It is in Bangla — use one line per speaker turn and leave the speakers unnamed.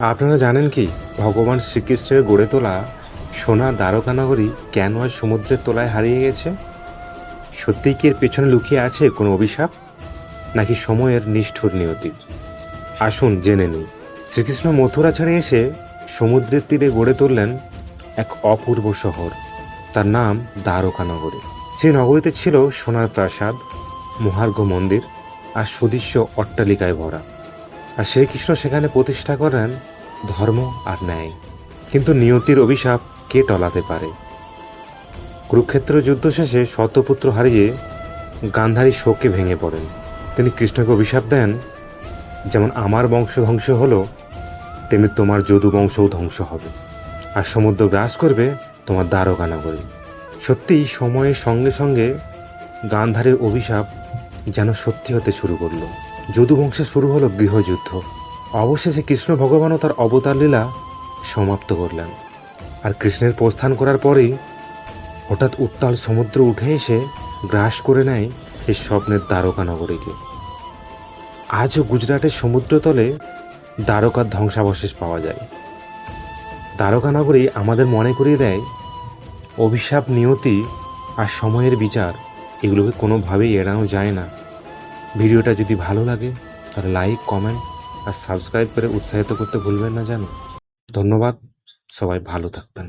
আপনারা জানেন কি ভগবান শ্রীকৃষ্ণের গড়ে তোলা সোনার দ্বারকা নগরী কেন আজ সমুদ্রের তলায় হারিয়ে গেছে? সত্যিই কি এর পেছনে লুকিয়ে আছে কোনো অভিশাপ, নাকি সময়ের নিষ্ঠুর নিয়তি? আসুন জেনে নিই। শ্রীকৃষ্ণ মথুরা ছেড়ে এসে সমুদ্রের তীরে গড়ে তুললেন এক অপূর্ব শহর। তার নাম দ্বারকা নগরী। সেই নগরীতে ছিল সোনার প্রাসাদ, মহার্ঘ মন্দির আর সুদৃশ্য অট্টালিকায় ভরা। আর শ্রীকৃষ্ণ সেখানে প্রতিষ্ঠা করেন ধর্ম আর ন্যায়। কিন্তু নিয়তির অভিশাপ কে টলাতে পারে? কুরুক্ষেত্র যুদ্ধ শেষে শতপুত্র হারিয়ে গান্ধারী শোকে ভেঙে পড়েন। তিনি কৃষ্ণকে অভিশাপ দেন, যেমন আমার বংশ ধ্বংস হলো, তেমনি তোমার যদু বংশও ধ্বংস হবে, আর সমুদ্র গ্রাস করবে তোমার দ্বারকা নগরী। সত্যিই সময়ের সঙ্গে সঙ্গে গান্ধারীর অভিশাপ যেন সত্যি হতে শুরু করলো। যদু বংশে শুরু হলো গৃহযুদ্ধ। অবশেষে কৃষ্ণ ভগবানও তার অবতার লীলা সমাপ্ত করলেন। আর কৃষ্ণের প্রস্থান করার পরেই হঠাৎ উত্তাল সমুদ্র উঠে এসে গ্রাস করে নেয় সেই স্বপ্নের দ্বারকা নগরীকে। আজও গুজরাটের সমুদ্রতলে দ্বারকার ধ্বংসাবশেষ পাওয়া যায়। দ্বারকা নগরী আমাদের মনে করিয়ে দেয়, অভিশাপ, নিয়তি আর সময়ের বিচার এগুলোকে কোনোভাবেই এড়ানো যায় না। ভিডিওটা যদি ভালো লাগে তাহলে লাইক, কমেন্ট আর সাবস্ক্রাইব করে উৎসাহিত করতে ভুলবেন না যেন। ধন্যবাদ। সবাই ভালো থাকবেন।